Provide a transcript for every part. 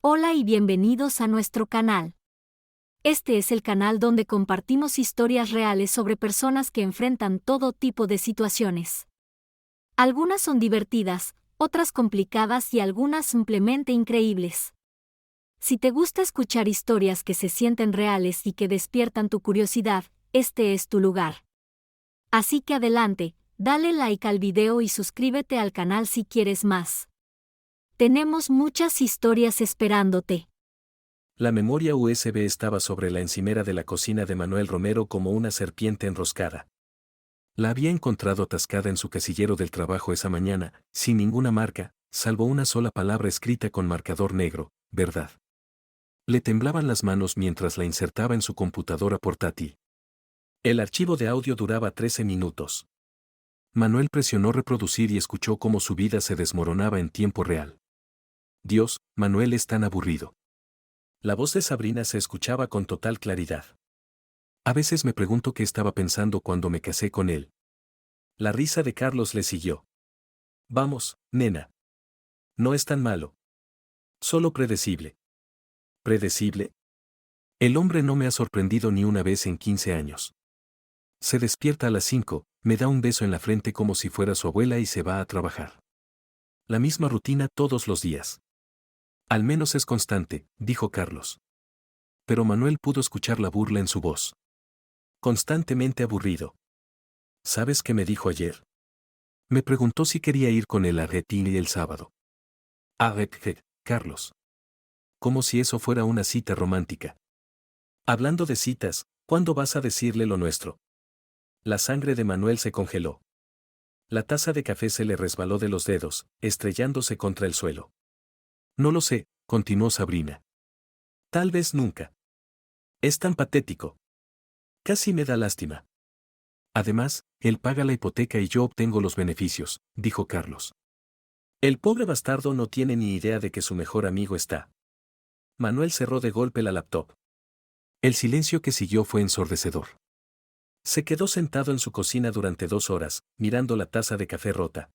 Hola y bienvenidos a nuestro canal. Este es el canal donde compartimos historias reales sobre personas que enfrentan todo tipo de situaciones. Algunas son divertidas, otras complicadas y algunas simplemente increíbles. Si te gusta escuchar historias que se sienten reales y que despiertan tu curiosidad, este es tu lugar. Así que adelante, dale like al video y suscríbete al canal si quieres más. Tenemos muchas historias esperándote. La memoria USB estaba sobre la encimera de la cocina de Manuel Romero como una serpiente enroscada. La había encontrado atascada en su casillero del trabajo esa mañana, sin ninguna marca, salvo una sola palabra escrita con marcador negro, verdad. Le temblaban las manos mientras la insertaba en su computadora portátil. El archivo de audio duraba 13 minutos. Manuel presionó reproducir y escuchó cómo su vida se desmoronaba en tiempo real. Dios, Manuel es tan aburrido. La voz de Sabrina se escuchaba con total claridad. A veces me pregunto qué estaba pensando cuando me casé con él. La risa de Carlos le siguió. Vamos, nena. No es tan malo. Solo predecible. ¿Predecible? El hombre no me ha sorprendido ni una vez en 15 años. Se despierta a las 5, me da un beso en la frente como si fuera su abuela y se va a trabajar. La misma rutina todos los días. Al menos es constante, dijo Carlos. Pero Manuel pudo escuchar la burla en su voz. Constantemente aburrido. ¿Sabes qué me dijo ayer? Me preguntó si quería ir con él a Retini el sábado. Carlos. Como si eso fuera una cita romántica. Hablando de citas, ¿cuándo vas a decirle lo nuestro? La sangre de Manuel se congeló. La taza de café se le resbaló de los dedos, estrellándose contra el suelo. No lo sé, continuó Sabrina. Tal vez nunca. Es tan patético. Casi me da lástima. Además, él paga la hipoteca y yo obtengo los beneficios, dijo Carlos. El pobre bastardo no tiene ni idea de que su mejor amigo está. Manuel cerró de golpe la laptop. El silencio que siguió fue ensordecedor. Se quedó sentado en su cocina durante 2 horas, mirando la taza de café rota.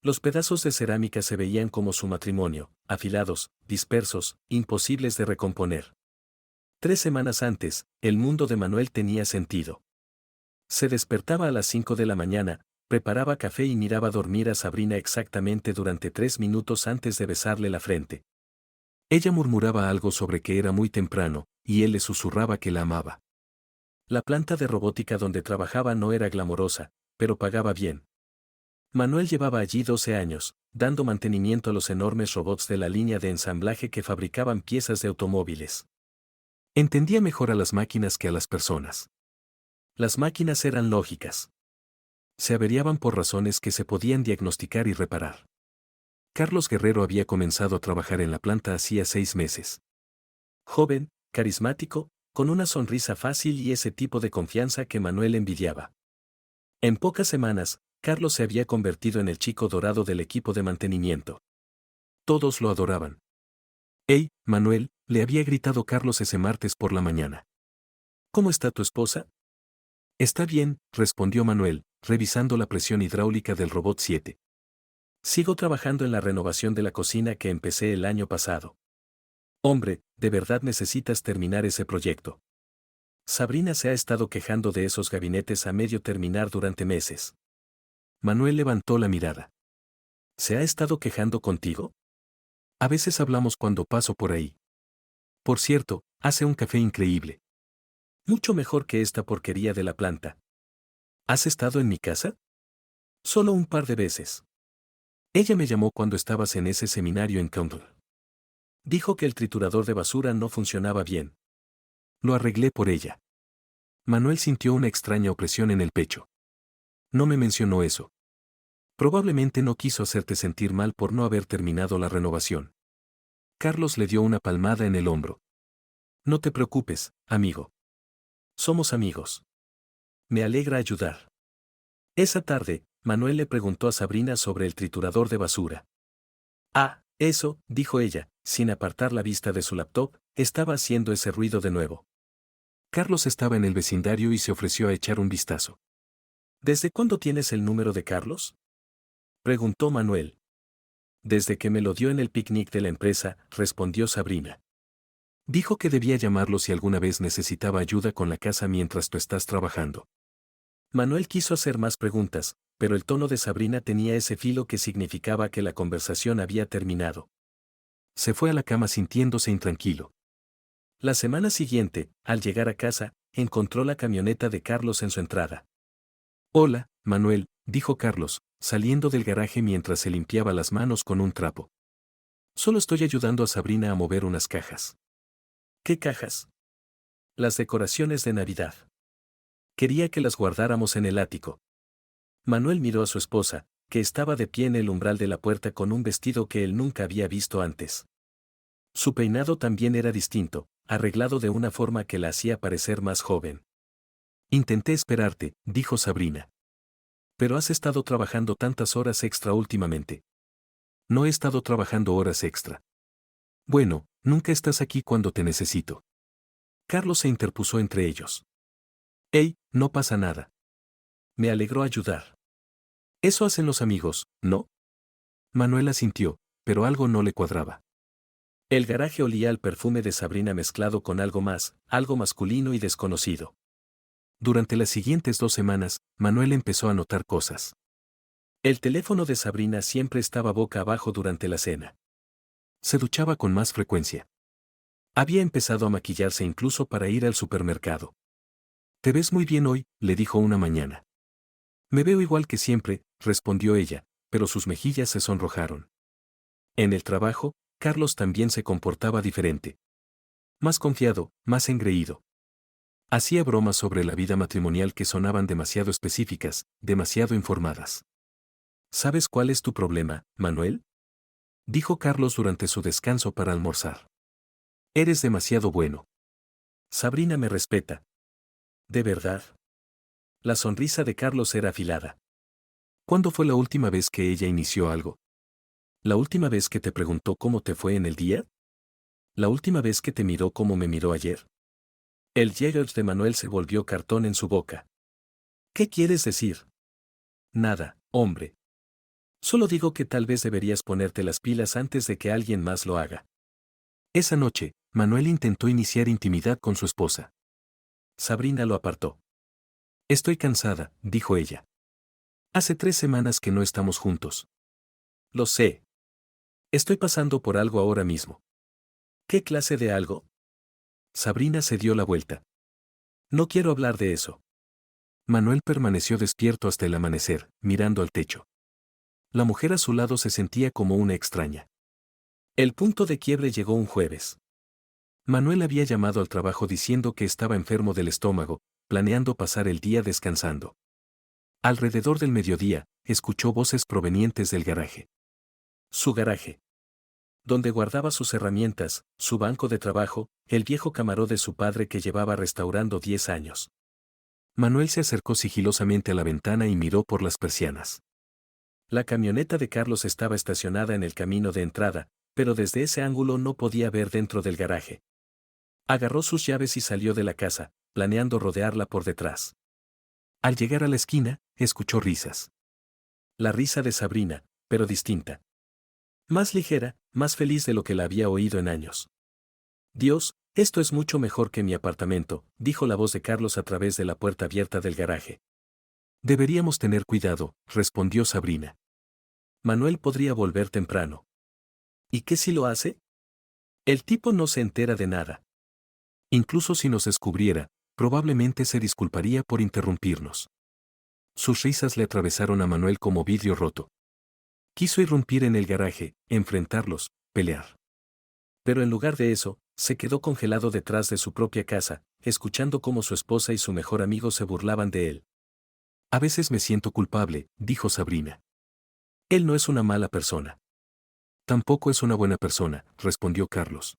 Los pedazos de cerámica se veían como su matrimonio, afilados, dispersos, imposibles de recomponer. 3 semanas antes, el mundo de Manuel tenía sentido. Se despertaba a las 5 de la mañana, preparaba café y miraba dormir a Sabrina exactamente durante 3 minutos antes de besarle la frente. Ella murmuraba algo sobre que era muy temprano, y él le susurraba que la amaba. La planta de robótica donde trabajaba no era glamorosa, pero pagaba bien. Manuel llevaba allí 12 años, dando mantenimiento a los enormes robots de la línea de ensamblaje que fabricaban piezas de automóviles. Entendía mejor a las máquinas que a las personas. Las máquinas eran lógicas. Se averiaban por razones que se podían diagnosticar y reparar. Carlos Guerrero había comenzado a trabajar en la planta hacía 6 meses. Joven, carismático, con una sonrisa fácil y ese tipo de confianza que Manuel envidiaba. En pocas semanas, Carlos se había convertido en el chico dorado del equipo de mantenimiento. Todos lo adoraban. «Hey, Manuel», le había gritado Carlos ese martes por la mañana. «¿Cómo está tu esposa?» «Está bien», respondió Manuel, revisando la presión hidráulica del robot 7. «Sigo trabajando en la renovación de la cocina que empecé el año pasado». «Hombre, de verdad necesitas terminar ese proyecto». Sabrina se ha estado quejando de esos gabinetes a medio terminar durante meses. Manuel levantó la mirada. ¿Se ha estado quejando contigo? A veces hablamos cuando paso por ahí. Por cierto, hace un café increíble. Mucho mejor que esta porquería de la planta. ¿Has estado en mi casa? Solo un par de veces. Ella me llamó cuando estabas en ese seminario en Campbell. Dijo que el triturador de basura no funcionaba bien. Lo arreglé por ella. Manuel sintió una extraña opresión en el pecho. No me mencionó eso. Probablemente no quiso hacerte sentir mal por no haber terminado la renovación. Carlos le dio una palmada en el hombro. No te preocupes, amigo. Somos amigos. Me alegra ayudar. Esa tarde, Manuel le preguntó a Sabrina sobre el triturador de basura. Ah, eso, dijo ella, sin apartar la vista de su laptop, estaba haciendo ese ruido de nuevo. Carlos estaba en el vecindario y se ofreció a echar un vistazo. ¿Desde cuándo tienes el número de Carlos?, preguntó Manuel. Desde que me lo dio en el picnic de la empresa, respondió Sabrina. Dijo que debía llamarlo si alguna vez necesitaba ayuda con la casa mientras tú estás trabajando. Manuel quiso hacer más preguntas, pero el tono de Sabrina tenía ese filo que significaba que la conversación había terminado. Se fue a la cama sintiéndose intranquilo. La semana siguiente, al llegar a casa, encontró la camioneta de Carlos en su entrada. Hola, Manuel, dijo Carlos, saliendo del garaje mientras se limpiaba las manos con un trapo. Solo estoy ayudando a Sabrina a mover unas cajas. ¿Qué cajas? Las decoraciones de Navidad. Quería que las guardáramos en el ático. Manuel miró a su esposa, que estaba de pie en el umbral de la puerta con un vestido que él nunca había visto antes. Su peinado también era distinto, arreglado de una forma que la hacía parecer más joven. Intenté esperarte, dijo Sabrina. Pero has estado trabajando tantas horas extra últimamente. No he estado trabajando horas extra. Bueno, nunca estás aquí cuando te necesito. Carlos se interpuso entre ellos. Hey, no pasa nada. Me alegró ayudar. Eso hacen los amigos, ¿no? Manuel asintió, pero algo no le cuadraba. El garaje olía al perfume de Sabrina mezclado con algo más, algo masculino y desconocido. Durante las siguientes 2 semanas, Manuel empezó a notar cosas. El teléfono de Sabrina siempre estaba boca abajo durante la cena. Se duchaba con más frecuencia. Había empezado a maquillarse incluso para ir al supermercado. Te ves muy bien hoy, le dijo una mañana. Me veo igual que siempre, respondió ella, pero sus mejillas se sonrojaron. En el trabajo, Carlos también se comportaba diferente. Más confiado, más engreído. Hacía bromas sobre la vida matrimonial que sonaban demasiado específicas, demasiado informadas. ¿Sabes cuál es tu problema, Manuel? Dijo Carlos durante su descanso para almorzar. Eres demasiado bueno. Sabrina me respeta. ¿De verdad? La sonrisa de Carlos era afilada. ¿Cuándo fue la última vez que ella inició algo? ¿La última vez que te preguntó cómo te fue en el día? ¿La última vez que te miró como me miró ayer? El Jäger de Manuel se volvió cartón en su boca. ¿Qué quieres decir? Nada, hombre. Solo digo que tal vez deberías ponerte las pilas antes de que alguien más lo haga. Esa noche, Manuel intentó iniciar intimidad con su esposa. Sabrina lo apartó. Estoy cansada, dijo ella. Hace 3 semanas que no estamos juntos. Lo sé. Estoy pasando por algo ahora mismo. ¿Qué clase de algo? Sabrina se dio la vuelta. No quiero hablar de eso. Manuel permaneció despierto hasta el amanecer, mirando al techo. La mujer a su lado se sentía como una extraña. El punto de quiebre llegó un jueves. Manuel había llamado al trabajo diciendo que estaba enfermo del estómago, planeando pasar el día descansando. Alrededor del mediodía, escuchó voces provenientes del garaje. Su garaje. Donde guardaba sus herramientas, su banco de trabajo, el viejo camarón de su padre que llevaba restaurando 10 años. Manuel se acercó sigilosamente a la ventana y miró por las persianas. La camioneta de Carlos estaba estacionada en el camino de entrada, pero desde ese ángulo no podía ver dentro del garaje. Agarró sus llaves y salió de la casa, planeando rodearla por detrás. Al llegar a la esquina, escuchó risas. La risa de Sabrina, pero distinta. Más ligera, más feliz de lo que la había oído en años. Dios, esto es mucho mejor que mi apartamento, dijo la voz de Carlos a través de la puerta abierta del garaje. Deberíamos tener cuidado, respondió Sabrina. Manuel podría volver temprano. ¿Y qué si lo hace? El tipo no se entera de nada. Incluso si nos descubriera, probablemente se disculparía por interrumpirnos. Sus risas le atravesaron a Manuel como vidrio roto. Quiso irrumpir en el garaje, enfrentarlos, pelear. Pero en lugar de eso, se quedó congelado detrás de su propia casa, escuchando cómo su esposa y su mejor amigo se burlaban de él. A veces me siento culpable, dijo Sabrina. Él no es una mala persona. Tampoco es una buena persona, respondió Carlos.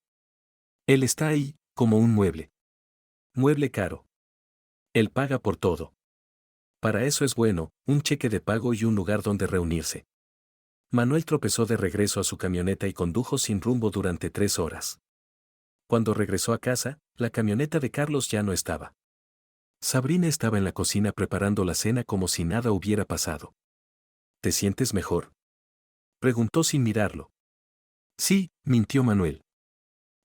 Él está ahí, como un mueble. Mueble caro. Él paga por todo. Para eso es bueno, un cheque de pago y un lugar donde reunirse. Manuel tropezó de regreso a su camioneta y condujo sin rumbo durante 3 horas. Cuando regresó a casa, la camioneta de Carlos ya no estaba. Sabrina estaba en la cocina preparando la cena como si nada hubiera pasado. ¿Te sientes mejor? Preguntó sin mirarlo. Sí, mintió Manuel.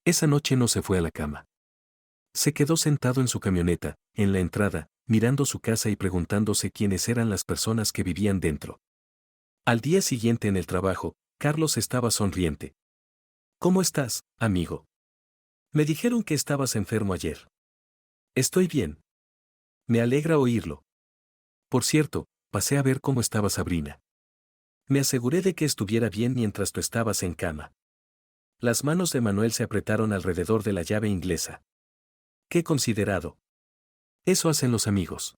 Esa noche no se fue a la cama. Se quedó sentado en su camioneta, en la entrada, mirando su casa y preguntándose quiénes eran las personas que vivían dentro. Al día siguiente en el trabajo, Carlos estaba sonriente. ¿Cómo estás, amigo? Me dijeron que estabas enfermo ayer. Estoy bien. Me alegra oírlo. Por cierto, pasé a ver cómo estaba Sabrina. Me aseguré de que estuviera bien mientras tú estabas en cama. Las manos de Manuel se apretaron alrededor de la llave inglesa. Qué considerado. Eso hacen los amigos.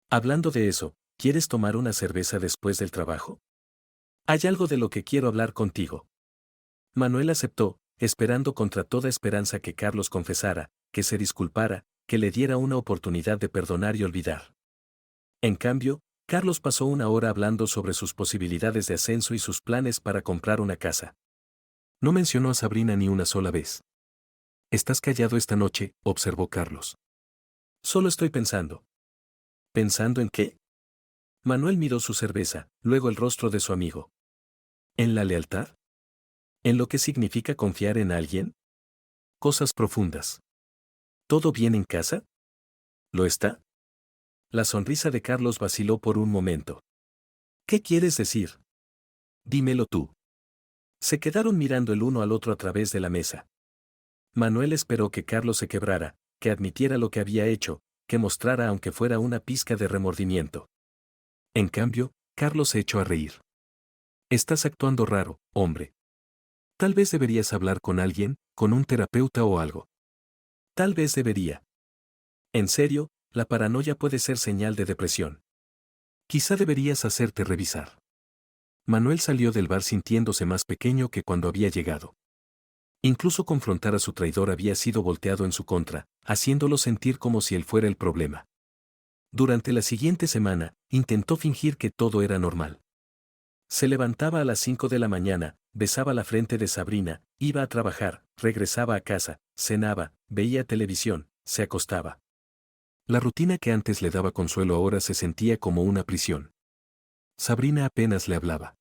Hablando de eso, ¿quieres tomar una cerveza después del trabajo? Hay algo de lo que quiero hablar contigo. Manuel aceptó, esperando contra toda esperanza que Carlos confesara, que se disculpara, que le diera una oportunidad de perdonar y olvidar. En cambio, Carlos pasó una hora hablando sobre sus posibilidades de ascenso y sus planes para comprar una casa. No mencionó a Sabrina ni una sola vez. «Estás callado esta noche», observó Carlos. «Solo estoy pensando». ¿Pensando en qué? Manuel miró su cerveza, luego el rostro de su amigo. ¿En la lealtad? ¿En lo que significa confiar en alguien? Cosas profundas. ¿Todo bien en casa? ¿Lo está? La sonrisa de Carlos vaciló por un momento. ¿Qué quieres decir? Dímelo tú. Se quedaron mirando el uno al otro a través de la mesa. Manuel esperó que Carlos se quebrara, que admitiera lo que había hecho, que mostrara aunque fuera una pizca de remordimiento. En cambio, Carlos se echó a reír. Estás actuando raro, hombre. Tal vez deberías hablar con alguien, con un terapeuta o algo. Tal vez debería. En serio, la paranoia puede ser señal de depresión. Quizá deberías hacerte revisar. Manuel salió del bar sintiéndose más pequeño que cuando había llegado. Incluso confrontar a su traidor había sido volteado en su contra, haciéndolo sentir como si él fuera el problema. Durante la siguiente semana, intentó fingir que todo era normal. Se levantaba a las 5 de la mañana, besaba la frente de Sabrina, iba a trabajar, regresaba a casa, cenaba, veía televisión, se acostaba. La rutina que antes le daba consuelo ahora se sentía como una prisión. Sabrina apenas le hablaba.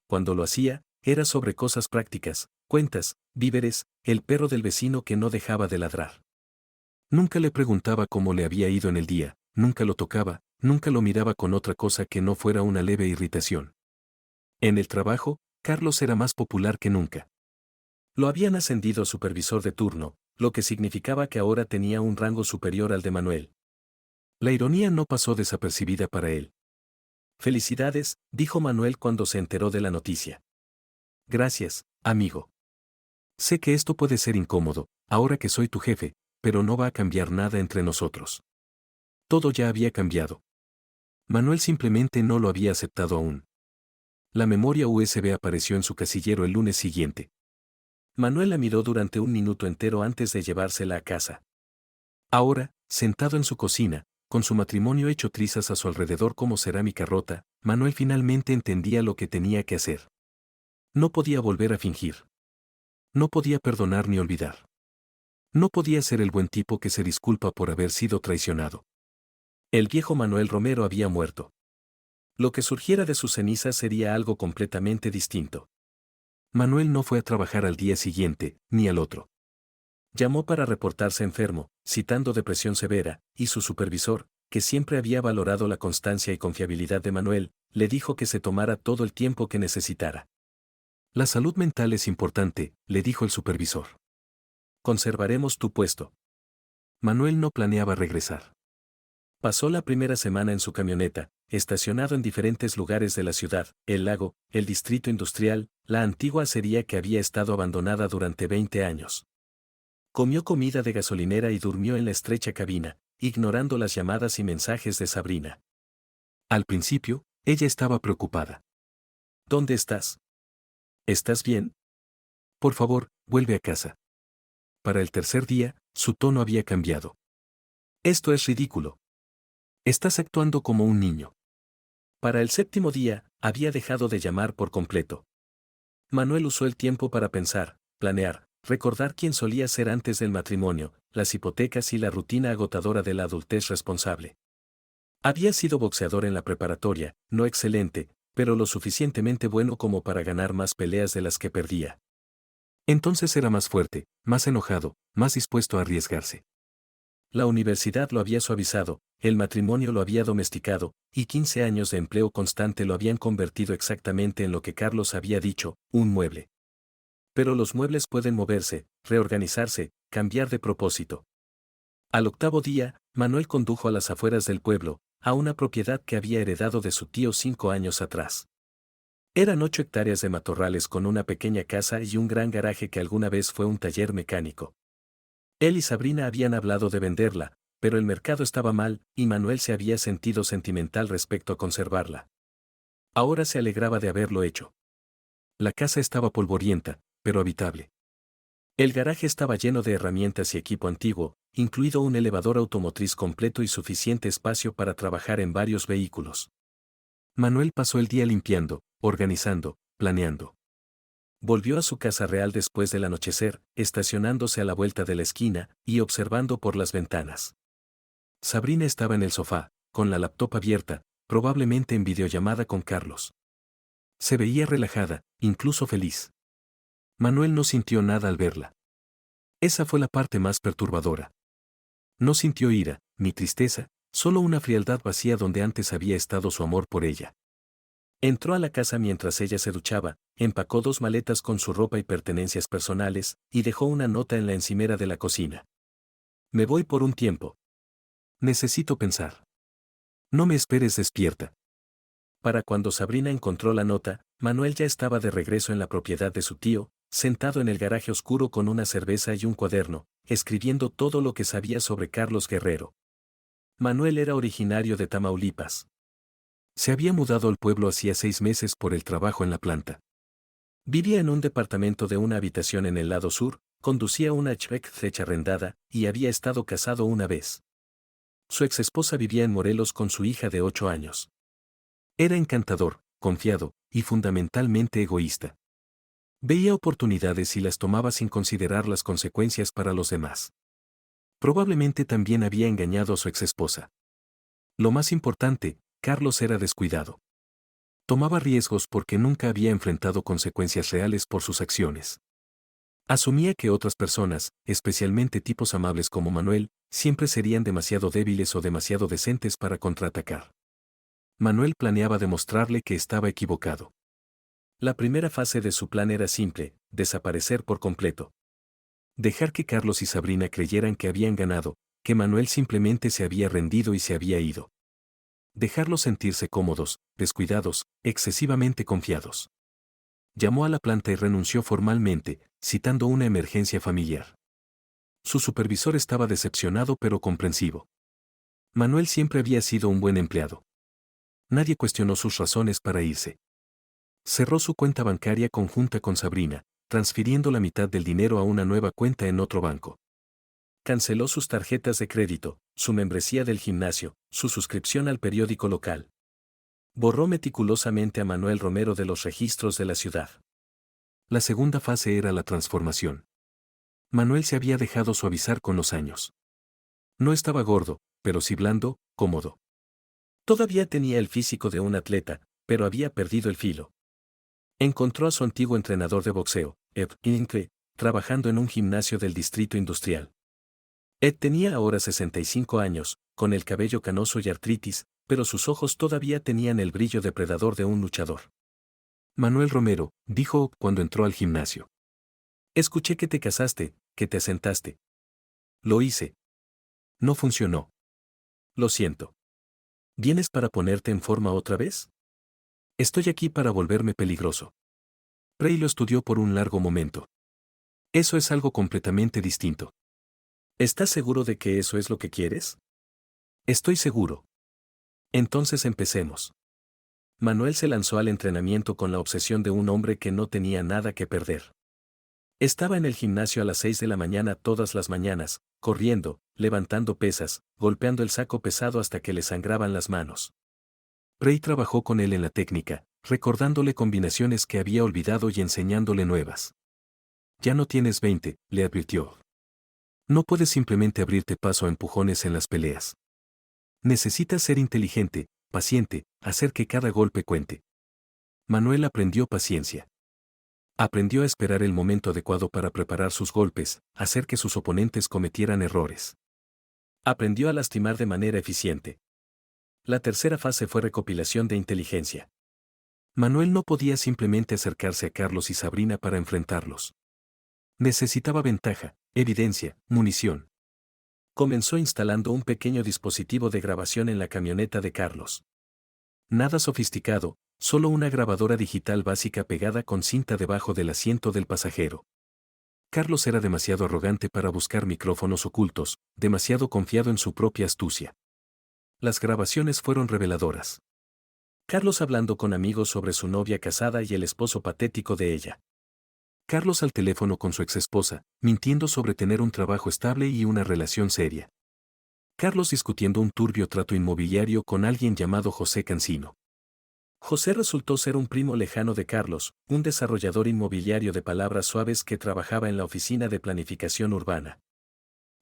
Cuando lo hacía, era sobre cosas prácticas, cuentas, víveres, el perro del vecino que no dejaba de ladrar. Nunca le preguntaba cómo le había ido en el día, nunca lo tocaba, nunca lo miraba con otra cosa que no fuera una leve irritación. En el trabajo, Carlos era más popular que nunca. Lo habían ascendido a supervisor de turno, lo que significaba que ahora tenía un rango superior al de Manuel. La ironía no pasó desapercibida para él. «Felicidades», dijo Manuel cuando se enteró de la noticia. «Gracias, amigo. Sé que esto puede ser incómodo, ahora que soy tu jefe, pero no va a cambiar nada entre nosotros». Todo ya había cambiado. Manuel simplemente no lo había aceptado aún. La memoria USB apareció en su casillero el lunes siguiente. Manuel la miró durante un minuto entero antes de llevársela a casa. Ahora, sentado en su cocina, con su matrimonio hecho trizas a su alrededor como cerámica rota, Manuel finalmente entendía lo que tenía que hacer. No podía volver a fingir. No podía perdonar ni olvidar. No podía ser el buen tipo que se disculpa por haber sido traicionado. El viejo Manuel Romero había muerto. Lo que surgiera de sus cenizas sería algo completamente distinto. Manuel no fue a trabajar al día siguiente, ni al otro. Llamó para reportarse enfermo, citando depresión severa, y su supervisor, que siempre había valorado la constancia y confiabilidad de Manuel, le dijo que se tomara todo el tiempo que necesitara. La salud mental es importante, le dijo el supervisor. Conservaremos tu puesto. Manuel no planeaba regresar. Pasó la primera semana en su camioneta, estacionado en diferentes lugares de la ciudad, el lago, el distrito industrial, la antigua acería que había estado abandonada durante 20 años. Comió comida de gasolinera y durmió en la estrecha cabina, ignorando las llamadas y mensajes de Sabrina. Al principio, ella estaba preocupada. ¿Dónde estás? ¿Estás bien? Por favor, vuelve a casa. Para el tercer día, su tono había cambiado. Esto es ridículo. Estás actuando como un niño. Para el séptimo día, había dejado de llamar por completo. Manuel usó el tiempo para pensar, planear, recordar quién solía ser antes del matrimonio, las hipotecas y la rutina agotadora de la adultez responsable. Había sido boxeador en la preparatoria, no excelente, pero lo suficientemente bueno como para ganar más peleas de las que perdía. Entonces era más fuerte, más enojado, más dispuesto a arriesgarse. La universidad lo había suavizado, el matrimonio lo había domesticado, y 15 años de empleo constante lo habían convertido exactamente en lo que Carlos había dicho, un mueble. Pero los muebles pueden moverse, reorganizarse, cambiar de propósito. Al octavo día, Manuel condujo a las afueras del pueblo, a una propiedad que había heredado de su tío 5 años atrás. Eran 8 hectáreas de matorrales con una pequeña casa y un gran garaje que alguna vez fue un taller mecánico. Él y Sabrina habían hablado de venderla, pero el mercado estaba mal, y Manuel se había sentido sentimental respecto a conservarla. Ahora se alegraba de haberlo hecho. La casa estaba polvorienta, pero habitable. El garaje estaba lleno de herramientas y equipo antiguo, incluido un elevador automotriz completo y suficiente espacio para trabajar en varios vehículos. Manuel pasó el día limpiando, organizando, planeando. Volvió a su casa real después del anochecer, estacionándose a la vuelta de la esquina y observando por las ventanas. Sabrina estaba en el sofá, con la laptop abierta, probablemente en videollamada con Carlos. Se veía relajada, incluso feliz. Manuel no sintió nada al verla. Esa fue la parte más perturbadora. No sintió ira, ni tristeza, solo una frialdad vacía donde antes había estado su amor por ella. Entró a la casa mientras ella se duchaba, empacó 2 maletas con su ropa y pertenencias personales, y dejó una nota en la encimera de la cocina. Me voy por un tiempo. Necesito pensar. No me esperes despierta. Para cuando Sabrina encontró la nota, Manuel ya estaba de regreso en la propiedad de su tío, sentado en el garaje oscuro con una cerveza y un cuaderno, escribiendo todo lo que sabía sobre Carlos Guerrero. Manuel era originario de Tamaulipas. Se había mudado al pueblo hacía 6 meses por el trabajo en la planta. Vivía en un departamento de una habitación en el lado sur, conducía una hatchback arrendada, y había estado casado una vez. Su exesposa vivía en Morelos con su hija de 8 años. Era encantador, confiado, y fundamentalmente egoísta. Veía oportunidades y las tomaba sin considerar las consecuencias para los demás. Probablemente también había engañado a su exesposa. Lo más importante, Carlos era descuidado. Tomaba riesgos porque nunca había enfrentado consecuencias reales por sus acciones. Asumía que otras personas, especialmente tipos amables como Manuel, siempre serían demasiado débiles o demasiado decentes para contraatacar. Manuel planeaba demostrarle que estaba equivocado. La primera fase de su plan era simple: desaparecer por completo. Dejar que Carlos y Sabrina creyeran que habían ganado, que Manuel simplemente se había rendido y se había ido. Dejarlos sentirse cómodos, descuidados, excesivamente confiados. Llamó a la planta y renunció formalmente, citando una emergencia familiar. Su supervisor estaba decepcionado pero comprensivo. Manuel siempre había sido un buen empleado. Nadie cuestionó sus razones para irse. Cerró su cuenta bancaria conjunta con Sabrina, transfiriendo la mitad del dinero a una nueva cuenta en otro banco. Canceló sus tarjetas de crédito, su membresía del gimnasio, su suscripción al periódico local. Borró meticulosamente a Manuel Romero de los registros de la ciudad. La segunda fase era la transformación. Manuel se había dejado suavizar con los años. No estaba gordo, pero sí blando, cómodo. Todavía tenía el físico de un atleta, pero había perdido el filo. Encontró a su antiguo entrenador de boxeo, Ed Hinckley, trabajando en un gimnasio del distrito industrial. Ed tenía ahora 65 años, con el cabello canoso y artritis, pero sus ojos todavía tenían el brillo depredador de un luchador. Manuel Romero, dijo cuando entró al gimnasio. Escuché que te casaste, que te asentaste. Lo hice. No funcionó. Lo siento. ¿Vienes para ponerte en forma otra vez? Estoy aquí para volverme peligroso. Prey lo estudió por un largo momento. Eso es algo completamente distinto. ¿Estás seguro de que eso es lo que quieres? Estoy seguro. Entonces empecemos. Manuel se lanzó al entrenamiento con la obsesión de un hombre que no tenía nada que perder. Estaba en el gimnasio a las 6 de la mañana todas las mañanas, corriendo, levantando pesas, golpeando el saco pesado hasta que le sangraban las manos. Prey trabajó con él en la técnica, recordándole combinaciones que había olvidado y enseñándole nuevas. Ya no tienes 20, le advirtió. No puedes simplemente abrirte paso a empujones en las peleas. Necesitas ser inteligente, paciente, hacer que cada golpe cuente. Manuel aprendió paciencia. Aprendió a esperar el momento adecuado para preparar sus golpes, hacer que sus oponentes cometieran errores. Aprendió a lastimar de manera eficiente. La tercera fase fue recopilación de inteligencia. Manuel no podía simplemente acercarse a Carlos y Sabrina para enfrentarlos. Necesitaba ventaja, evidencia, munición. Comenzó instalando un pequeño dispositivo de grabación en la camioneta de Carlos. Nada sofisticado, solo una grabadora digital básica pegada con cinta debajo del asiento del pasajero. Carlos era demasiado arrogante para buscar micrófonos ocultos, demasiado confiado en su propia astucia. Las grabaciones fueron reveladoras. Carlos hablando con amigos sobre su novia casada y el esposo patético de ella. Carlos al teléfono con su exesposa, mintiendo sobre tener un trabajo estable y una relación seria. Carlos discutiendo un turbio trato inmobiliario con alguien llamado José Cancino. José resultó ser un primo lejano de Carlos, un desarrollador inmobiliario de palabras suaves que trabajaba en la oficina de planificación urbana.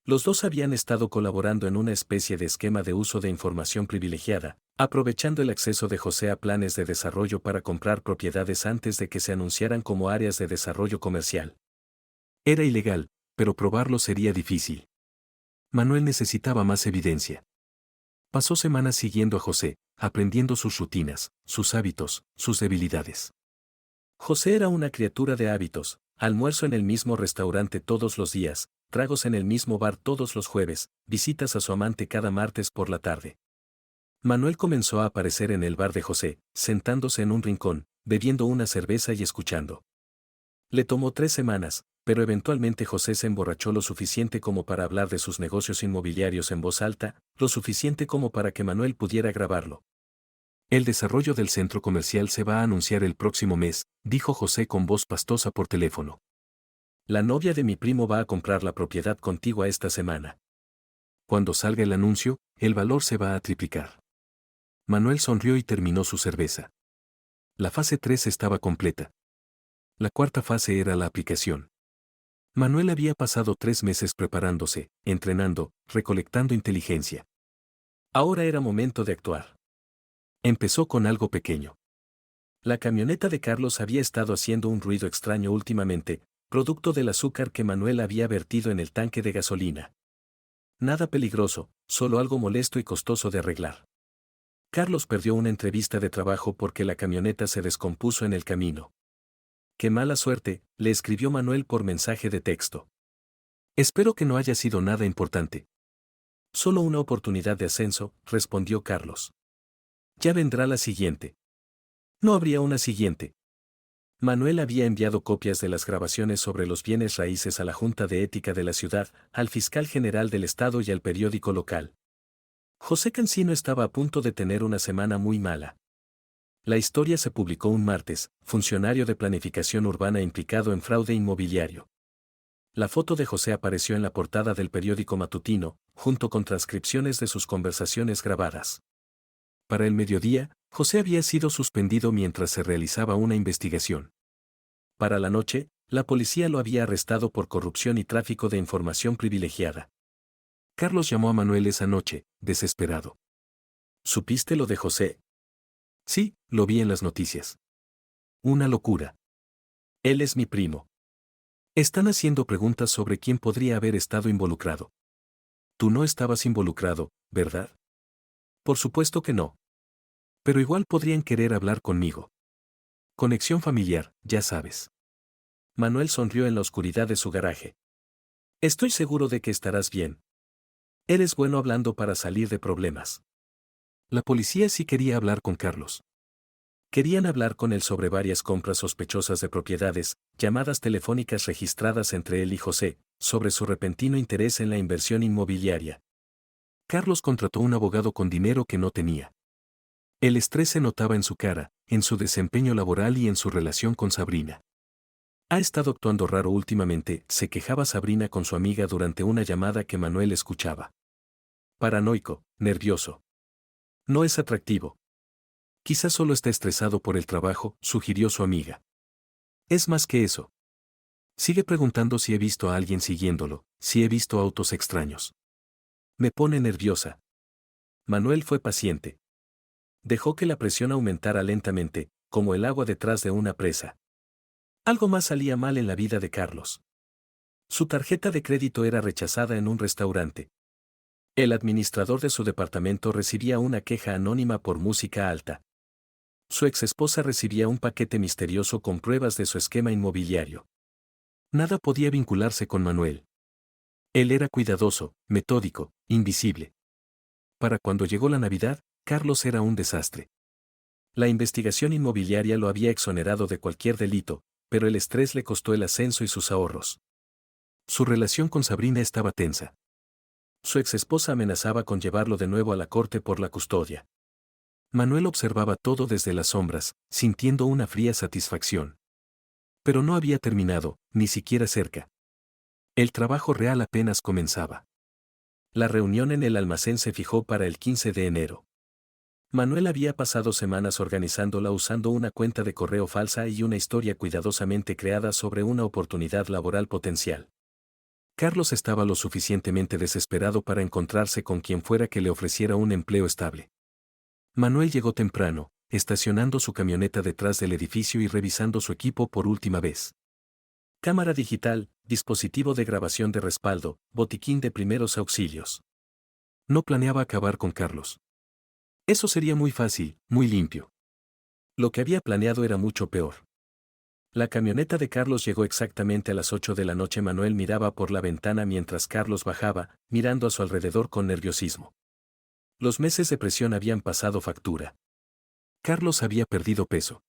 Los dos habían estado colaborando en una especie de esquema de uso de información privilegiada, aprovechando el acceso de José a planes de desarrollo para comprar propiedades antes de que se anunciaran como áreas de desarrollo comercial. Era ilegal, pero probarlo sería difícil. Manuel necesitaba más evidencia. Pasó semanas siguiendo a José, aprendiendo sus rutinas, sus hábitos, sus debilidades. José era una criatura de hábitos, almuerzo en el mismo restaurante todos los días, tragos en el mismo bar todos los jueves, visitas a su amante cada martes por la tarde. Manuel comenzó a aparecer en el bar de José, sentándose en un rincón, bebiendo una cerveza y escuchando. Le tomó 3 semanas, pero eventualmente José se emborrachó lo suficiente como para hablar de sus negocios inmobiliarios en voz alta, lo suficiente como para que Manuel pudiera grabarlo. El desarrollo del centro comercial se va a anunciar el próximo mes, dijo José con voz pastosa por teléfono. La novia de mi primo va a comprar la propiedad contigua esta semana. Cuando salga el anuncio, el valor se va a triplicar. Manuel sonrió y terminó su cerveza. La fase 3 estaba completa. La cuarta fase era la aplicación. Manuel había pasado 3 meses preparándose, entrenando, recolectando inteligencia. Ahora era momento de actuar. Empezó con algo pequeño. La camioneta de Carlos había estado haciendo un ruido extraño últimamente, producto del azúcar que Manuel había vertido en el tanque de gasolina. Nada peligroso, solo algo molesto y costoso de arreglar. Carlos perdió una entrevista de trabajo porque la camioneta se descompuso en el camino. ¡Qué mala suerte!, le escribió Manuel por mensaje de texto. Espero que no haya sido nada importante. Solo una oportunidad de ascenso, respondió Carlos. Ya vendrá la siguiente. No habría una siguiente. Manuel había enviado copias de las grabaciones sobre los bienes raíces a la Junta de Ética de la ciudad, al fiscal general del estado y al periódico local. José Cancino estaba a punto de tener una semana muy mala. La historia se publicó un martes, funcionario de planificación urbana implicado en fraude inmobiliario. La foto de José apareció en la portada del periódico matutino, junto con transcripciones de sus conversaciones grabadas. Para el mediodía, José había sido suspendido mientras se realizaba una investigación. Para la noche, la policía lo había arrestado por corrupción y tráfico de información privilegiada. Carlos llamó a Manuel esa noche, desesperado. ¿Supiste lo de José? Sí, lo vi en las noticias. Una locura. Él es mi primo. Están haciendo preguntas sobre quién podría haber estado involucrado. Tú no estabas involucrado, ¿verdad? Por supuesto que no. Pero igual podrían querer hablar conmigo. Conexión familiar, ya sabes. Manuel sonrió en la oscuridad de su garaje. Estoy seguro de que estarás bien. Eres bueno hablando para salir de problemas. La policía sí quería hablar con Carlos. Querían hablar con él sobre varias compras sospechosas de propiedades, llamadas telefónicas registradas entre él y José, sobre su repentino interés en la inversión inmobiliaria. Carlos contrató un abogado con dinero que no tenía. El estrés se notaba en su cara, en su desempeño laboral y en su relación con Sabrina. Ha estado actuando raro últimamente, se quejaba Sabrina con su amiga durante una llamada que Manuel escuchaba. Paranoico, nervioso. No es atractivo. Quizás solo está estresado por el trabajo, sugirió su amiga. Es más que eso. Sigue preguntando si he visto a alguien siguiéndolo, si he visto autos extraños. Me pone nerviosa. Manuel fue paciente. Dejó que la presión aumentara lentamente, como el agua detrás de una presa. Algo más salía mal en la vida de Carlos. Su tarjeta de crédito era rechazada en un restaurante. El administrador de su departamento recibía una queja anónima por música alta. Su exesposa recibía un paquete misterioso con pruebas de su esquema inmobiliario. Nada podía vincularse con Manuel. Él era cuidadoso, metódico, invisible. Para cuando llegó la Navidad, Carlos era un desastre. La investigación inmobiliaria lo había exonerado de cualquier delito, pero el estrés le costó el ascenso y sus ahorros. Su relación con Sabrina estaba tensa. Su exesposa amenazaba con llevarlo de nuevo a la corte por la custodia. Manuel observaba todo desde las sombras, sintiendo una fría satisfacción. Pero no había terminado, ni siquiera cerca. El trabajo real apenas comenzaba. La reunión en el almacén se fijó para el 15 de enero. Manuel había pasado semanas organizándola usando una cuenta de correo falsa y una historia cuidadosamente creada sobre una oportunidad laboral potencial. Carlos estaba lo suficientemente desesperado para encontrarse con quien fuera que le ofreciera un empleo estable. Manuel llegó temprano, estacionando su camioneta detrás del edificio y revisando su equipo por última vez. Cámara digital, dispositivo de grabación de respaldo, botiquín de primeros auxilios. No planeaba acabar con Carlos. Eso sería muy fácil, muy limpio. Lo que había planeado era mucho peor. La camioneta de Carlos llegó exactamente a las 8 de la noche. Manuel miraba por la ventana mientras Carlos bajaba, mirando a su alrededor con nerviosismo. Los meses de presión habían pasado factura. Carlos había perdido peso.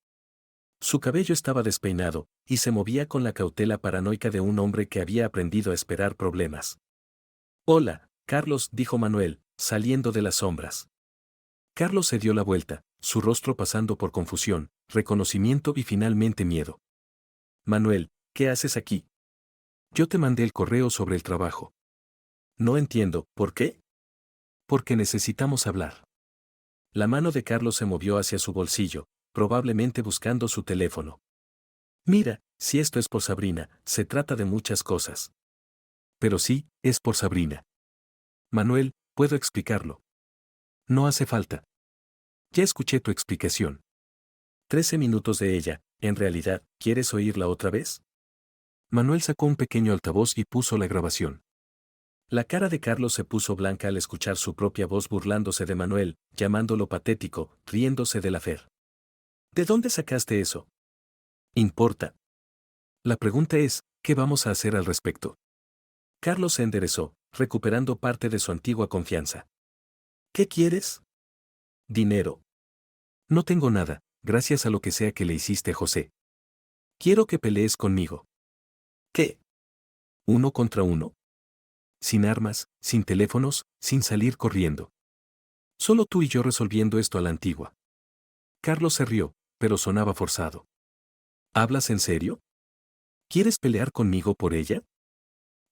Su cabello estaba despeinado, y se movía con la cautela paranoica de un hombre que había aprendido a esperar problemas. «Hola, Carlos», dijo Manuel, saliendo de las sombras. Carlos se dio la vuelta, su rostro pasando por confusión, reconocimiento y finalmente miedo. «Manuel, ¿qué haces aquí? Yo te mandé el correo sobre el trabajo». «No entiendo, ¿por qué?» «Porque necesitamos hablar». La mano de Carlos se movió hacia su bolsillo, probablemente buscando su teléfono. «Mira, si esto es por Sabrina, se trata de muchas cosas». «Pero sí, es por Sabrina». «Manuel, puedo explicarlo». «No hace falta. Ya escuché tu explicación». 13 minutos de ella, en realidad, ¿quieres oírla otra vez? Manuel sacó un pequeño altavoz y puso la grabación. La cara de Carlos se puso blanca al escuchar su propia voz burlándose de Manuel, llamándolo patético, riéndose de la Fer. ¿De dónde sacaste eso? Importa. La pregunta es, ¿qué vamos a hacer al respecto? Carlos se enderezó, recuperando parte de su antigua confianza. ¿Qué quieres? Dinero. No tengo nada, gracias a lo que sea que le hiciste a José. Quiero que pelees conmigo. ¿Qué? ¿1 contra 1? Sin armas, sin teléfonos, sin salir corriendo. Solo tú y yo resolviendo esto a la antigua. Carlos se rió, pero sonaba forzado. ¿Hablas en serio? ¿Quieres pelear conmigo por ella?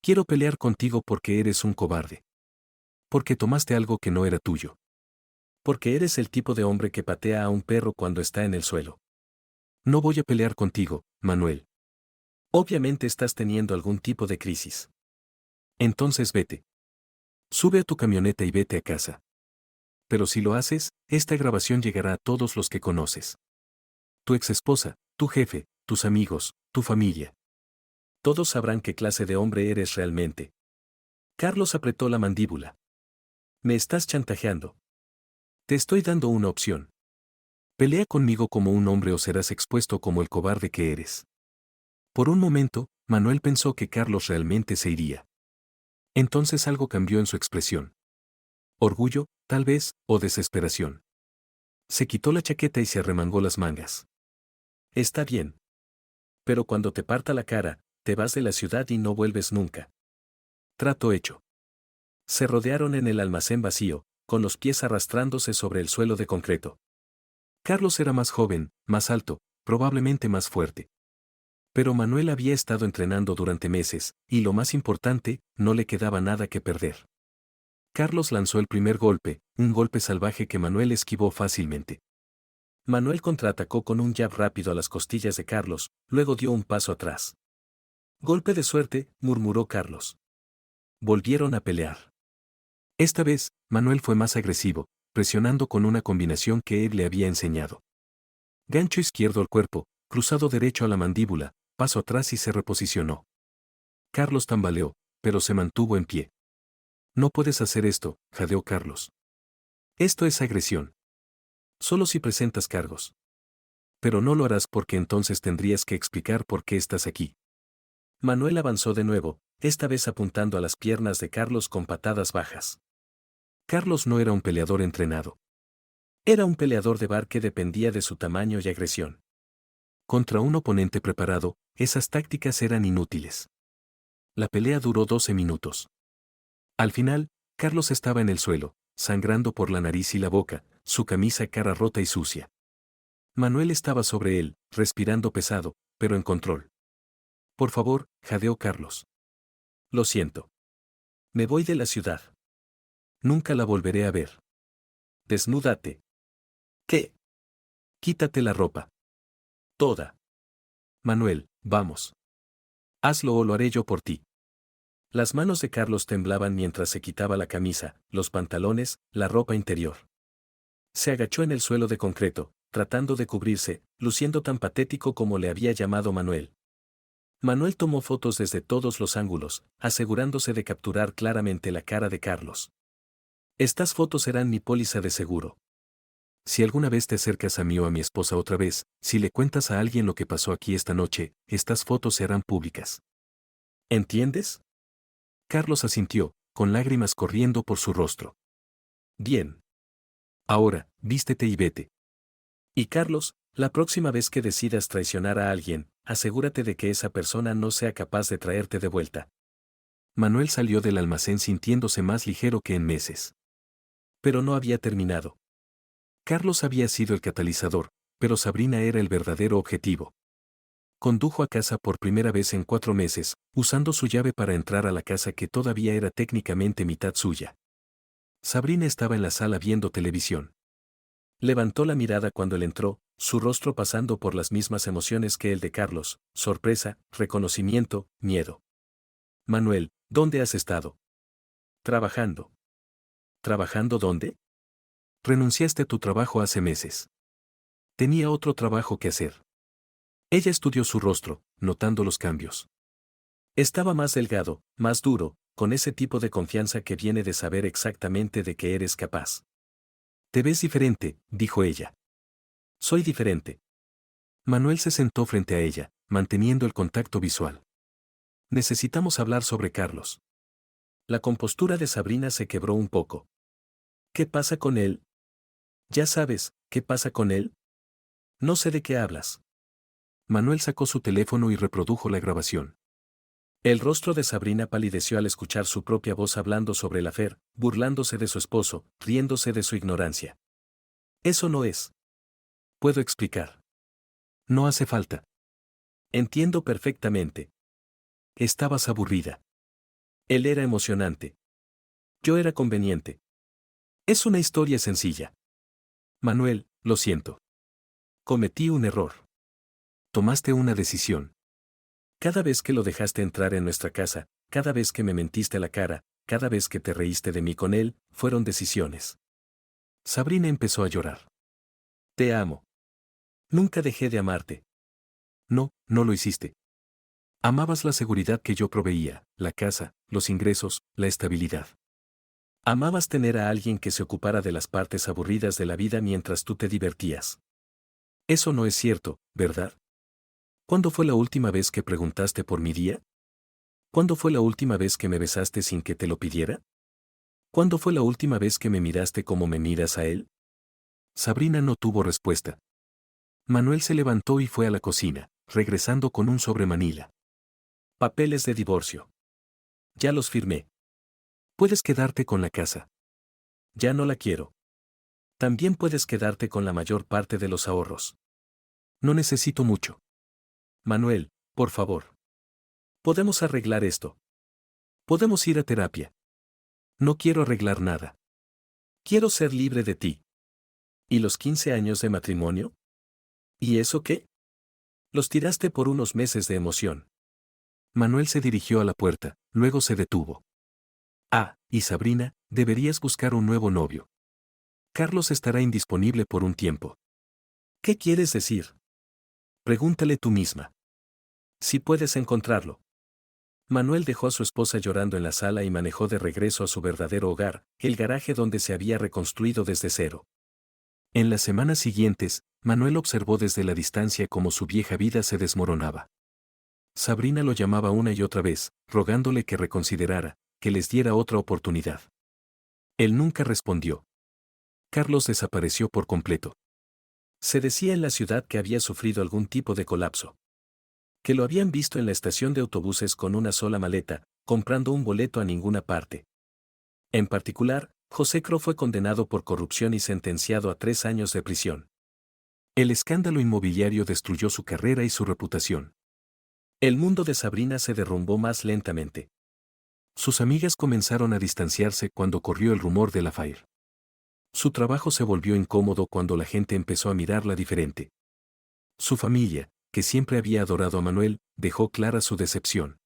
Quiero pelear contigo porque eres un cobarde. Porque tomaste algo que no era tuyo. Porque eres el tipo de hombre que patea a un perro cuando está en el suelo. No voy a pelear contigo, Manuel. Obviamente estás teniendo algún tipo de crisis. Entonces vete. Sube a tu camioneta y vete a casa. Pero si lo haces, esta grabación llegará a todos los que conoces. Tu exesposa, tu jefe, tus amigos, tu familia. Todos sabrán qué clase de hombre eres realmente. Carlos apretó la mandíbula. Me estás chantajeando. Te estoy dando una opción. Pelea conmigo como un hombre o serás expuesto como el cobarde que eres. Por un momento, Manuel pensó que Carlos realmente se iría. Entonces algo cambió en su expresión. Orgullo, tal vez, o desesperación. Se quitó la chaqueta y se arremangó las mangas. Está bien. Pero cuando te parta la cara, te vas de la ciudad y no vuelves nunca. Trato hecho. Se rodearon en el almacén vacío, con los pies arrastrándose sobre el suelo de concreto. Carlos era más joven, más alto, probablemente más fuerte. Pero Manuel había estado entrenando durante meses, y lo más importante, no le quedaba nada que perder. Carlos lanzó el primer golpe, un golpe salvaje que Manuel esquivó fácilmente. Manuel contraatacó con un jab rápido a las costillas de Carlos, luego dio un paso atrás. Golpe de suerte, murmuró Carlos. Volvieron a pelear. Esta vez, Manuel fue más agresivo, presionando con una combinación que él le había enseñado. Gancho izquierdo al cuerpo, cruzado derecho a la mandíbula, paso atrás y se reposicionó. Carlos tambaleó, pero se mantuvo en pie. No puedes hacer esto, jadeó Carlos. Esto es agresión. Solo si presentas cargos. Pero no lo harás porque entonces tendrías que explicar por qué estás aquí. Manuel avanzó de nuevo, esta vez apuntando a las piernas de Carlos con patadas bajas. Carlos no era un peleador entrenado. Era un peleador de bar que dependía de su tamaño y agresión. Contra un oponente preparado, esas tácticas eran inútiles. La pelea duró 12 minutos. Al final, Carlos estaba en el suelo, sangrando por la nariz y la boca, su camisa cara rota y sucia. Manuel estaba sobre él, respirando pesado, pero en control. Por favor, jadeó Carlos. Lo siento. Me voy de la ciudad. Nunca la volveré a ver. Desnúdate. ¿Qué? Quítate la ropa. Toda. Manuel, vamos. Hazlo o lo haré yo por ti. Las manos de Carlos temblaban mientras se quitaba la camisa, los pantalones, la ropa interior. Se agachó en el suelo de concreto, tratando de cubrirse, luciendo tan patético como le había llamado Manuel. Manuel tomó fotos desde todos los ángulos, asegurándose de capturar claramente la cara de Carlos. Estas fotos serán mi póliza de seguro. Si alguna vez te acercas a mí o a mi esposa otra vez, si le cuentas a alguien lo que pasó aquí esta noche, estas fotos serán públicas. ¿Entiendes? Carlos asintió, con lágrimas corriendo por su rostro. Bien. Ahora, vístete y vete. Y Carlos, la próxima vez que decidas traicionar a alguien, asegúrate de que esa persona no sea capaz de traerte de vuelta. Manuel salió del almacén sintiéndose más ligero que en meses. Pero no había terminado. Carlos había sido el catalizador, pero Sabrina era el verdadero objetivo. Condujo a casa por primera vez en 4 meses, usando su llave para entrar a la casa que todavía era técnicamente mitad suya. Sabrina estaba en la sala viendo televisión. Levantó la mirada cuando él entró, su rostro pasando por las mismas emociones que el de Carlos, sorpresa, reconocimiento, miedo. Manuel, ¿dónde has estado? Trabajando. ¿Trabajando dónde? Renunciaste a tu trabajo hace meses. Tenía otro trabajo que hacer. Ella estudió su rostro, notando los cambios. Estaba más delgado, más duro, con ese tipo de confianza que viene de saber exactamente de qué eres capaz. Te ves diferente, dijo ella. Soy diferente. Manuel se sentó frente a ella, manteniendo el contacto visual. Necesitamos hablar sobre Carlos. La compostura de Sabrina se quebró un poco. ¿Qué pasa con él? Ya sabes, ¿qué pasa con él? No sé de qué hablas. Manuel sacó su teléfono y reprodujo la grabación. El rostro de Sabrina palideció al escuchar su propia voz hablando sobre el affair, burlándose de su esposo, riéndose de su ignorancia. Eso no es. Puedo explicar. No hace falta. Entiendo perfectamente. Estabas aburrida. Él era emocionante. Yo era conveniente. Es una historia sencilla. Manuel, lo siento. Cometí un error. Tomaste una decisión. Cada vez que lo dejaste entrar en nuestra casa, cada vez que me mentiste a la cara, cada vez que te reíste de mí con él, fueron decisiones. Sabrina empezó a llorar. Te amo. Nunca dejé de amarte. No, no lo hiciste. Amabas la seguridad que yo proveía, la casa, los ingresos, la estabilidad. Amabas tener a alguien que se ocupara de las partes aburridas de la vida mientras tú te divertías. Eso no es cierto, ¿verdad? ¿Cuándo fue la última vez que preguntaste por mi día? ¿Cuándo fue la última vez que me besaste sin que te lo pidiera? ¿Cuándo fue la última vez que me miraste como me miras a él? Sabrina no tuvo respuesta. Manuel se levantó y fue a la cocina, regresando con un sobre manila. Papeles de divorcio. Ya los firmé. Puedes quedarte con la casa. Ya no la quiero. También puedes quedarte con la mayor parte de los ahorros. No necesito mucho. Manuel, por favor. Podemos arreglar esto. Podemos ir a terapia. No quiero arreglar nada. Quiero ser libre de ti. ¿Y los 15 años de matrimonio? ¿Y eso qué? Los tiraste por unos meses de emoción. Manuel se dirigió a la puerta, luego se detuvo. Ah, y Sabrina, deberías buscar un nuevo novio. Carlos estará indisponible por un tiempo. ¿Qué quieres decir? Pregúntale tú misma. Si puedes encontrarlo. Manuel dejó a su esposa llorando en la sala y manejó de regreso a su verdadero hogar, el garaje donde se había reconstruido desde cero. En las semanas siguientes, Manuel observó desde la distancia cómo su vieja vida se desmoronaba. Sabrina lo llamaba una y otra vez, rogándole que reconsiderara, que les diera otra oportunidad. Él nunca respondió. Carlos desapareció por completo. Se decía en la ciudad que había sufrido algún tipo de colapso. Que lo habían visto en la estación de autobuses con una sola maleta, comprando un boleto a ninguna parte. En particular, José Cro fue condenado por corrupción y sentenciado a 3 años de prisión. El escándalo inmobiliario destruyó su carrera y su reputación. El mundo de Sabrina se derrumbó más lentamente. Sus amigas comenzaron a distanciarse cuando corrió el rumor de la FAIR. Su trabajo se volvió incómodo cuando la gente empezó a mirarla diferente. Su familia, que siempre había adorado a Manuel, dejó clara su decepción.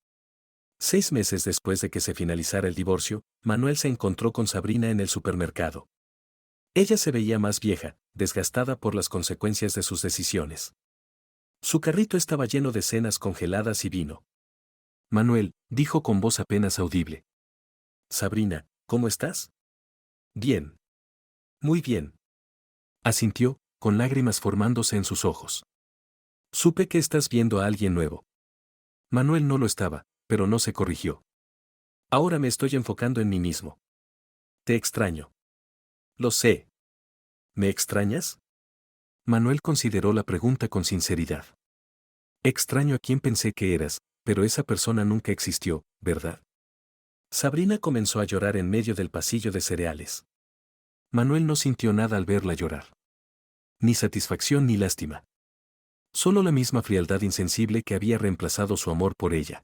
6 meses después de que se finalizara el divorcio, Manuel se encontró con Sabrina en el supermercado. Ella se veía más vieja, desgastada por las consecuencias de sus decisiones. Su carrito estaba lleno de cenas congeladas y vino. Manuel, dijo con voz apenas audible. Sabrina, ¿cómo estás? Bien. Muy bien. Asintió, con lágrimas formándose en sus ojos. Supe que estás viendo a alguien nuevo. Manuel no lo estaba, pero no se corrigió. Ahora me estoy enfocando en mí mismo. Te extraño. Lo sé. ¿Me extrañas? Manuel consideró la pregunta con sinceridad. Extraño a quien pensé que eras, pero esa persona nunca existió, ¿verdad? Sabrina comenzó a llorar en medio del pasillo de cereales. Manuel no sintió nada al verla llorar. Ni satisfacción ni lástima. Solo la misma frialdad insensible que había reemplazado su amor por ella.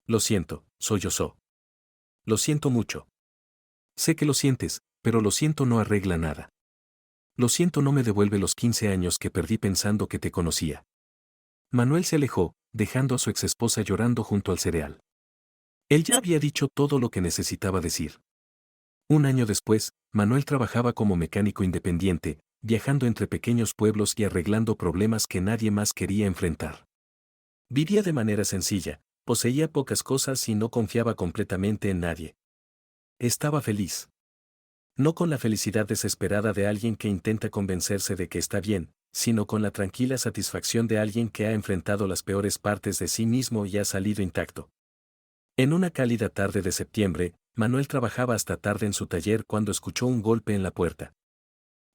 Lo siento, sollozó. Lo siento mucho. Sé que lo sientes, pero lo siento no arregla nada. Lo siento no me devuelve los 15 años que perdí pensando que te conocía. Manuel se alejó, dejando a su exesposa llorando junto al cereal. Él ya había dicho todo lo que necesitaba decir. Un año después, Manuel trabajaba como mecánico independiente, viajando entre pequeños pueblos y arreglando problemas que nadie más quería enfrentar. Vivía de manera sencilla, poseía pocas cosas y no confiaba completamente en nadie. Estaba feliz. No con la felicidad desesperada de alguien que intenta convencerse de que está bien, sino con la tranquila satisfacción de alguien que ha enfrentado las peores partes de sí mismo y ha salido intacto. En una cálida tarde de septiembre, Manuel trabajaba hasta tarde en su taller cuando escuchó un golpe en la puerta.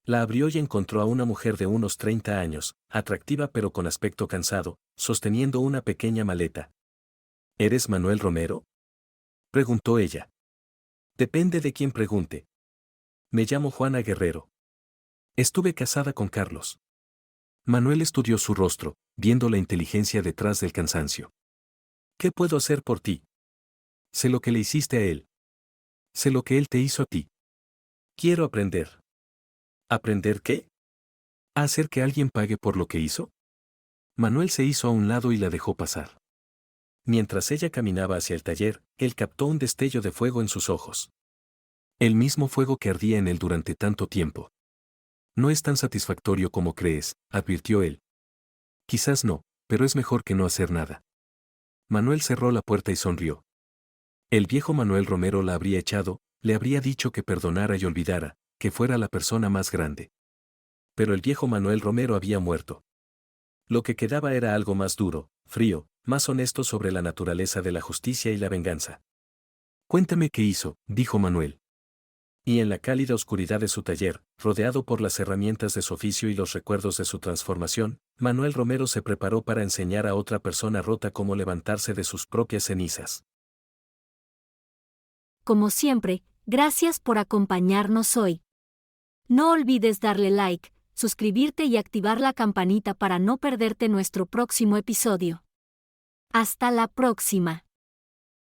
La abrió y encontró a una mujer de unos 30 años, atractiva pero con aspecto cansado, sosteniendo una pequeña maleta. ¿Eres Manuel Romero?, preguntó ella. Depende de quién pregunte. Me llamo Juana Guerrero. Estuve casada con Carlos. Manuel estudió su rostro, viendo la inteligencia detrás del cansancio. ¿Qué puedo hacer por ti? Sé lo que le hiciste a él. Sé lo que él te hizo a ti. Quiero aprender. ¿Aprender qué? ¿A hacer que alguien pague por lo que hizo? Manuel se hizo a un lado y la dejó pasar. Mientras ella caminaba hacia el taller, él captó un destello de fuego en sus ojos. El mismo fuego que ardía en él durante tanto tiempo. No es tan satisfactorio como crees, advirtió él. Quizás no, pero es mejor que no hacer nada. Manuel cerró la puerta y sonrió. El viejo Manuel Romero la habría echado, le habría dicho que perdonara y olvidara, que fuera la persona más grande. Pero el viejo Manuel Romero había muerto. Lo que quedaba era algo más duro, frío, más honesto sobre la naturaleza de la justicia y la venganza. Cuéntame qué hizo, dijo Manuel. Y en la cálida oscuridad de su taller, rodeado por las herramientas de su oficio y los recuerdos de su transformación, Manuel Romero se preparó para enseñar a otra persona rota cómo levantarse de sus propias cenizas. Como siempre, gracias por acompañarnos hoy. No olvides darle like, suscribirte y activar la campanita para no perderte nuestro próximo episodio. Hasta la próxima.